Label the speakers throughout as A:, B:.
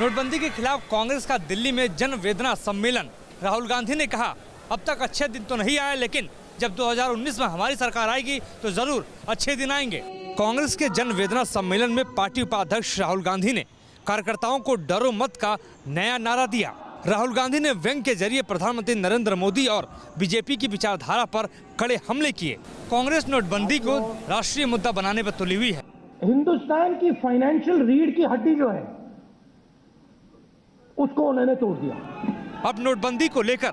A: नोटबंदी के खिलाफ कांग्रेस का दिल्ली में जन वेदना सम्मेलन। राहुल गांधी ने कहा, अब तक अच्छे दिन तो नहीं आए, लेकिन जब 2019 में हमारी सरकार आएगी तो जरूर अच्छे दिन आएंगे। कांग्रेस के जन वेदना सम्मेलन में पार्टी उपाध्यक्ष राहुल गांधी ने कार्यकर्ताओं को डरो मत का नया नारा दिया। राहुल गांधी ने व्यंग्य के जरिए प्रधानमंत्री नरेंद्र मोदी और बीजेपी की विचारधारा पर कड़े हमले किए। कांग्रेस नोटबंदी को राष्ट्रीय मुद्दा बनाने पर तुली हुई है।
B: हिंदुस्तान की फाइनेंशियल रीढ़ की हड्डी जो है उसको उन्होंने तोड़ दिया।
A: अब नोटबंदी को लेकर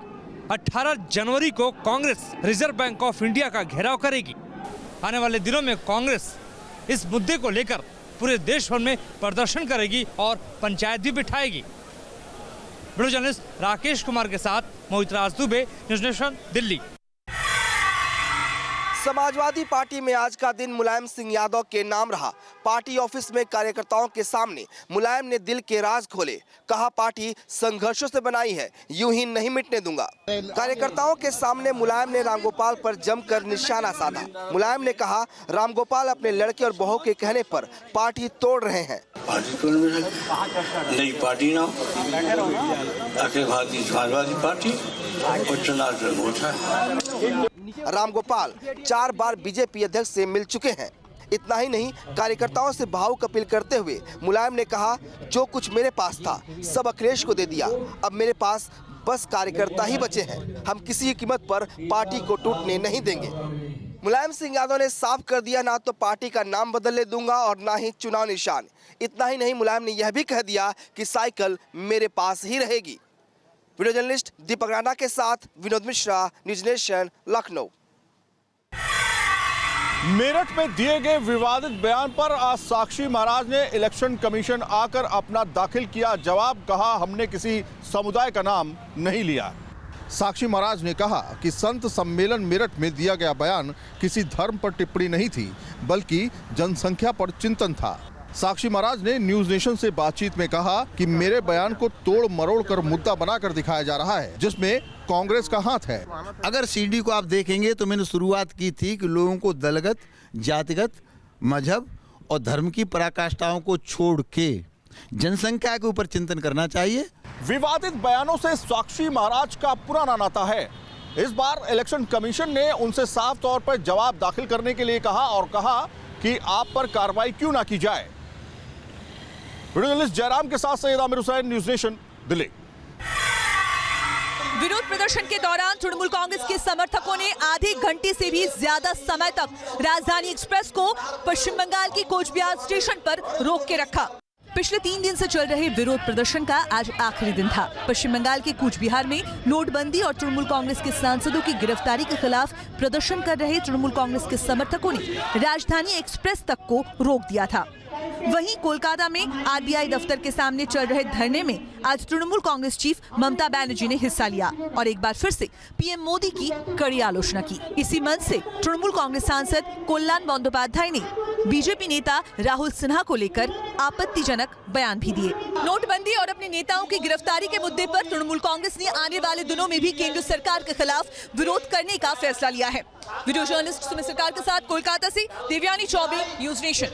A: 18 जनवरी को Congress reserve bank of India का घेराव करेगी। आने वाले दिनों में कांग्रेस इस मुद्दे को लेकर पूरे देश भर में प्रदर्शन करेगी और पंचायत भी बिठाएगी। वीडियो जर्नलिस्ट राकेश कुमार के साथ Mohit Raj Dubey, news nation, Delhi.
C: Samajwadi Party में आज का दिन मुलायम सिंह यादव के नाम रहा। पार्टी ऑफिस में कार्यकर्ताओं के सामने मुलायम ने दिल के राज खोले। कहा, पार्टी संघर्षों से बनाई है, यूं ही नहीं मिटने दूंगा। कार्यकर्ताओं के सामने मुलायम ने रामगोपाल पर जमकर निशाना साधा। मुलायम ने कहा, रामगोपाल अपने लड़के और बहू के कहने पर पार्टी तोड़ रहे हैं।
D: नई पार्टी ना अखिल भारतीय समाजवादी पार्टी और चुनाव।
C: रामगोपाल 4 बार बीजेपी अध्यक्ष से मिल चुके हैं। इतना ही नहीं, कार्यकर्ताओं से भावुक अपील करते हुए मुलायम ने कहा, जो कुछ मेरे पास था सब अखिलेश को दे दिया, अब मेरे पास बस कार्यकर्ता ही बचे हैं। हम किसी की कीमत पर पार्टी को टूटने नहीं देंगे। मुलायम सिंह यादव ने साफ कर दिया, ना तो पार्टी का नाम बदलने दूंगा और ना ही चुनाव निशान। इतना ही नहीं, मुलायम ने यह भी कह दिया कि साइकिल मेरे पास ही रहेगी। वीडियो जर्नलिस्ट दीपक राणा के साथ विनोद मिश्रा, न्यूज़ नेशन, लखनऊ।
E: मेरठ में दिए गए विवादित बयान पर आज साक्षी महाराज ने इलेक्शन कमीशन आकर अपना दाखिल किया जवाब। कहा, हमने किसी समुदाय का नाम नहीं लिया। साक्षी महाराज ने कहा कि संत सम्मेलन मेरठ में दिया गया बयान किसी धर्म पर टिप्पणी नहीं थी, बल्कि जनसंख्या पर चिंतन था। साक्षी महाराज ने न्यूज़ नेशन से बातचीत में कहा कि मेरे बयान को तोड़ मरोड़ कर मुद्दा बनाकर दिखाया जा रहा है, जिसमें कांग्रेस का हाथ है।
F: अगर सीडी को आप देखेंगे तो मैंने शुरुआत की थी कि लोगों को दलगत, जातिगत, मजहब और धर्म की पराकाष्ठाओं को छोड़ के जनसंख्या के ऊपर चिंतन करना चाहिए।
E: विवादित बयानों से साक्षी महाराज का पुराना नाता है। इस बार इलेक्शन कमीशन ने उनसे साफ तौर पर जवाब दाखिल करने के लिए कहा और कहा कि आप पर कार्रवाई क्यों ना की जाए। वीडियो जर्नलिस्ट जयराम के साथ सैयद आमिर हुसैन, न्यूज़ नेशन, दिल्ली।
G: विरोध प्रदर्शन के दौरान तृणमूल कांग्रेस के समर्थकों ने आधे घंटे से भी ज्यादा समय तक राजधानी एक्सप्रेस को पश्चिम बंगाल की कोच बिहार स्टेशन पर रोक के रखा। पिछले 3 दिन से चल रहे विरोध प्रदर्शन का आज आखिरी दिन था। पश्चिम बंगाल के कूच बिहार में नोटबंदी और तृणमूल कांग्रेस के सांसदों की गिरफ्तारी के खिलाफ प्रदर्शन कर रहे तृणमूल कांग्रेस के समर्थकों ने राजधानी एक्सप्रेस तक को रोक दिया था। वहीं कोलकाता में आरबीआई दफ्तर के सामने चल रहे धरने में आज तृणमूल कांग्रेस चीफ ममता बनर्जी ने हिस्सा लिया और एक बार फिर से पीएम मोदी की कड़ी आलोचना की। इसी मंच से तृणमूल कांग्रेस सांसद कल्याण बंदोपाध्याय ने बीजेपी नेता राहुल सिन्हा को लेकर आपत्तिजनक बयान भी दिए। नोटबंदी और अपने नेताओं की गिरफ्तारी के मुद्दे पर तृणमूल कांग्रेस ने आने वाले दिनों में भी केंद्र सरकार के खिलाफ विरोध करने का फैसला लिया है। वीडियो जर्नलिस्ट सुमित सरकार के साथ कोलकाता से Devyani Choubey, news nation.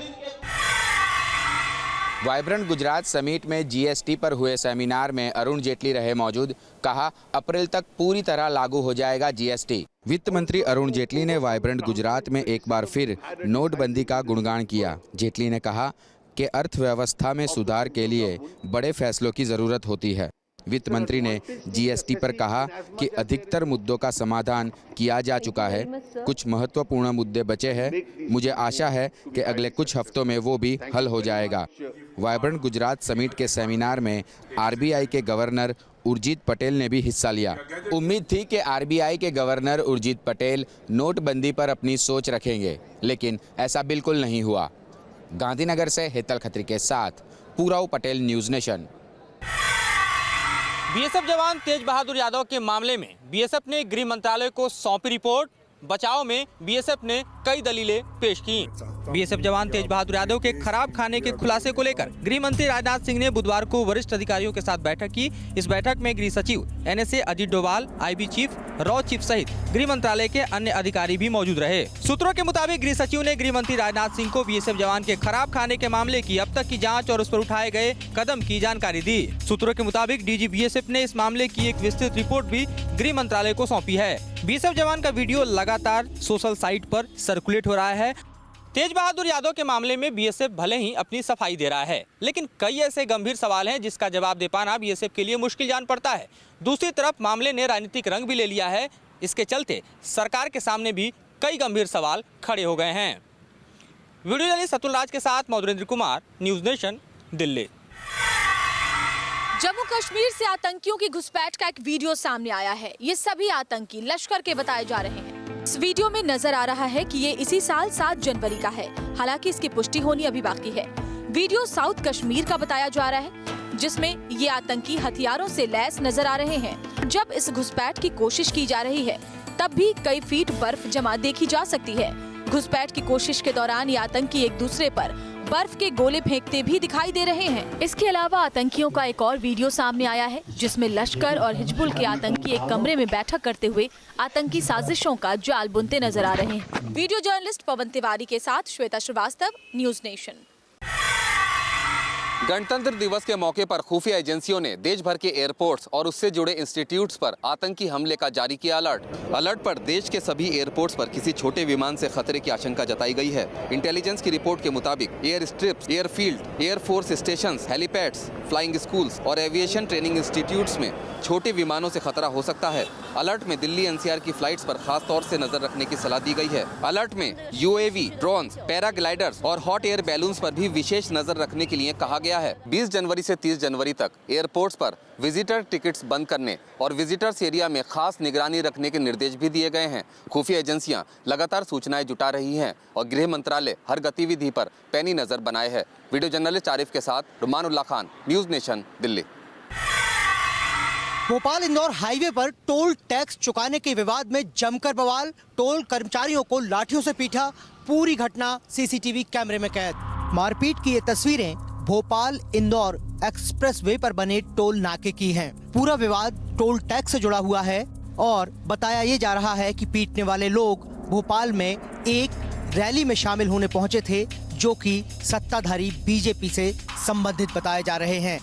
H: Vibrant Gujarat summit में जीएसटी पर हुए सेमिनार में अरुण जेटली रहे मौजूद। कहा, अप्रैल तक पूरी तरह लागू हो जाएगा जीएसटी। वित्त मंत्री अरुण जेटली ने वाइब्रेंट गुजरात में एक बार फिर नोटबंदी का गुणगान किया। जेटली ने कहा कि अर्थव्यवस्था में सुधार के लिए बड़े फैसलों की जरूरत होती है। वित्त मंत्री ने जीएसटी पर कहा कि अधिकतर मुद्दों का समाधान किया जा चुका है, कुछ महत्वपूर्ण मुद्दे बचे हैं। मुझे आशा है कि अगले कुछ हफ्तों में वो भी हल हो जाएगा। वाइब्रेंट गुजरात समिट के सेमिनार में आरबीआई के गवर्नर उर्जित पटेल ने भी हिस्सा लिया। उम्मीद थी कि आरबीआई के गवर्नर उर्जित पटेल नोटबंदी पर अपनी सोच रखेंगे, लेकिन ऐसा बिल्कुल नहीं हुआ। गांधीनगर से हेतल खत्री के साथ Purav Patel, news nation.
A: BSF जवान तेज बहादुर यादव के मामले में बीएसएफ ने गृह मंत्रालय को सौंपी रिपोर्ट।
I: बचाव में बीएसएफ ने कई दलीलें पेश की।
A: बीएसएफ जवान तेज बहादुर यादव के खराब खाने के खुलासे को लेकर गृह मंत्री राजनाथ सिंह ने बुधवार को वरिष्ठ अधिकारियों के साथ बैठक की। इस बैठक में गृह सचिव NSA Ajit Doval, IB chief, raw chief सहित गृह मंत्रालय के अन्य अधिकारी भी मौजूद रहे। सूत्रों के मुताबिक गृह सचिव ने गृह मंत्री राजनाथ सिंह को बीएसएफ जवान के खराब खाने के मामले की अब तक की जाँच और उस पर उठाए गए कदम की जानकारी दी। सूत्रों के मुताबिक डीजी बीएसएफ ने इस मामले की एक विस्तृत रिपोर्ट भी गृह मंत्रालय को सौंपी है। बीएसएफ जवान का वीडियो लगातार सोशल साइट पर सर्कुलेट हो रहा है। तेज बहादुर यादव के मामले में बीएसएफ भले ही अपनी सफाई दे रहा है, लेकिन कई ऐसे गंभीर सवाल हैं जिसका जवाब दे पाना बीएसएफ के लिए मुश्किल जान पड़ता है। दूसरी तरफ मामले ने राजनीतिक रंग भी ले लिया है। इसके चलते सरकार के सामने भी कई गंभीर सवाल खड़े हो गए हैं। वीडियो जर्नलिस्ट अतुल राज के साथ मधुरेंद्र कुमार, न्यूज नेशन, दिल्ली।
G: जम्मू कश्मीर से आतंकियों की घुसपैठ का एक वीडियो सामने आया है। ये सभी आतंकी लश्कर के बताए जा रहे हैं। इस वीडियो में नजर आ रहा है कि ये इसी साल 7 जनवरी का है। हालांकि इसकी पुष्टि होनी अभी बाकी है। वीडियो साउथ कश्मीर का बताया जा रहा है, जिसमें ये आतंकी हथियारों से लैस नजर आ रहे हैं। जब इस घुसपैठ की कोशिश की जा रही है, तब भी कई फीट बर्फ जमा देखी जा सकती है। घुसपैठ की कोशिश के दौरान ये आतंकी एक दूसरे पर बर्फ के गोले फेंकते भी दिखाई दे रहे हैं। इसके अलावा आतंकियों का एक और वीडियो सामने आया है, जिसमें लश्कर और हिजबुल के आतंकी एक कमरे में बैठक करते हुए आतंकी साजिशों का जाल बुनते नजर आ रहे हैं। वीडियो जर्नलिस्ट पवन तिवारी के साथ श्वेता श्रीवास्तव, न्यूज नेशन।
J: गणतंत्र दिवस के मौके पर खुफिया एजेंसियों ने देश भर के एयरपोर्ट्स और उससे जुड़े इंस्टीट्यूट्स पर आतंकी हमले का जारी किया अलर्ट पर देश के सभी एयरपोर्ट्स पर किसी छोटे विमान से खतरे की आशंका जताई गई है। इंटेलिजेंस की रिपोर्ट के मुताबिक air strips, airfield, air force stations, helipads, flying schools और एविएशन ट्रेनिंग इंस्टीट्यूट्स में छोटे विमानों से खतरा हो सकता है। अलर्ट में दिल्ली एनसीआर की फ्लाइट्स पर खास तौर से नजर रखने की सलाह दी गई है। अलर्ट में यूएवी, ड्रोन्स, पैराग्लाइडर्स और हॉट एयर बैलून्स पर भी विशेष नजर रखने के लिए कहा गया है। 20 जनवरी से 30 जनवरी तक एयरपोर्ट्स पर विजिटर टिकट्स बंद करने और विजिटर्स एरिया में खास निगरानी रखने के निर्देश भी दिए गए हैं। खुफिया एजेंसियां लगातार सूचनाएं जुटा रही हैं और गृह मंत्रालय हर गतिविधि पर पैनी नजर बनाए है। वीडियो जर्नलिस्ट आरिफ के साथ Rumanullah Khan, news nation, Delhi.
K: Bhopal Indore highway पर टोल टैक्स चुकाने के विवाद में जमकर बवाल, टोल कर्मचारियों को लाठियों से पीटा, पूरी घटना सीसीटीवी कैमरे में कैद। मारपीट की ये तस्वीरें भोपाल इंदौर एक्सप्रेसवे पर बने टोल नाके की हैं। पूरा विवाद टोल टैक्स से जुड़ा हुआ है और बताया ये जा रहा है कि पीटने वाले लोग भोपाल में एक रैली में शामिल होने पहुंचे थे, जो कि सत्ताधारी बीजेपी से संबंधित बताए जा रहे हैं।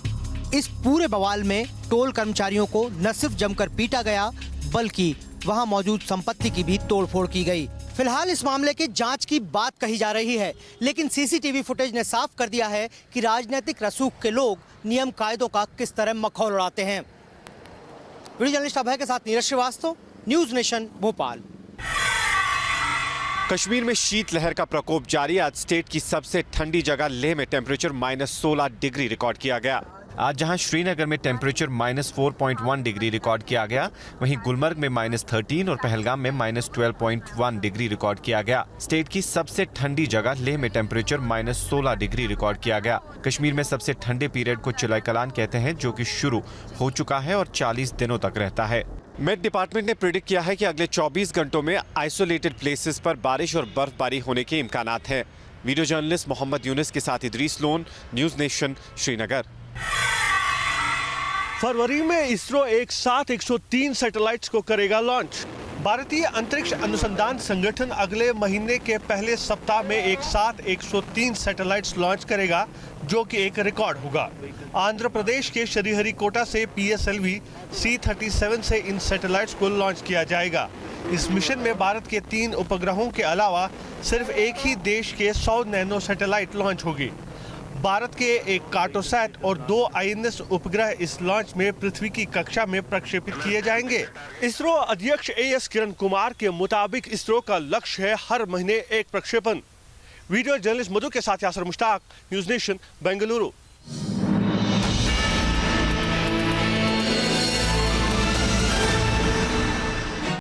K: इस पूरे बवाल में टोल कर्मचारियों को न सिर्फ जमकर पीटा गया, बल्कि वहां मौजूद संपत्ति की भी तोड़फोड़ की गई। फिलहाल इस मामले की जांच की बात कही जा रही है, लेकिन सीसीटीवी फुटेज ने साफ कर दिया है कि राजनीतिक रसूख के लोग नियम कायदों का किस तरह मखौल उड़ाते हैं। वीडियो जर्नलिस्ट अभय के साथ नीरज श्रीवास्तव, न्यूज नेशन, भोपाल।
L: कश्मीर में शीतलहर का प्रकोप जारी। आज स्टेट की सबसे ठंडी जगह लेह में टेम्परेचर -16 डिग्री रिकॉर्ड किया गया। आज जहां श्रीनगर में टेम्परेचर -4.1 डिग्री रिकॉर्ड किया गया, वहीं गुलमर्ग में -13 और पहलगाम में -12.1 डिग्री रिकॉर्ड किया गया। स्टेट की सबसे ठंडी जगह लेह में टेम्परेचर -16 डिग्री रिकॉर्ड किया गया। कश्मीर में सबसे ठंडे पीरियड को चिलाई कलान कहते हैं, जो कि शुरू हो चुका है और 40 दिनों तक रहता है। मेट डिपार्टमेंट ने प्रेडिक्ट किया है कि अगले 24 घंटों में आइसोलेटेड प्लेसेस पर बारिश और बर्फबारी होने के इम्कानात हैं। वीडियो जर्नलिस्ट मोहम्मद यूनिस के साथ इदरीस लोन, न्यूज नेशन, श्रीनगर।
M: फरवरी में इसरो एक साथ 103 सैटेलाइट्स को करेगा लॉन्च। भारतीय अंतरिक्ष अनुसंधान संगठन अगले महीने के पहले सप्ताह में एक साथ 103 सैटेलाइट्स लॉन्च करेगा, जो कि एक रिकॉर्ड होगा। आंध्र प्रदेश के श्रीहरिकोटा से PSLV C-37 से इन सैटेलाइट्स को लॉन्च किया जाएगा। इस मिशन में भारत के 3 उपग्रहों के अलावा सिर्फ एक ही देश के 100 नैनो सैटेलाइट लॉन्च होगी। भारत के एक कार्टोसैट और 2 INS उपग्रह इस लॉन्च में पृथ्वी की कक्षा में प्रक्षेपित किए जाएंगे। इसरो अध्यक्ष AS किरण कुमार के मुताबिक इसरो का लक्ष्य है हर महीने एक प्रक्षेपण। वीडियो जर्नलिस्ट मधु के साथ यासर मुश्ताक, न्यूज नेशन, बेंगलुरु।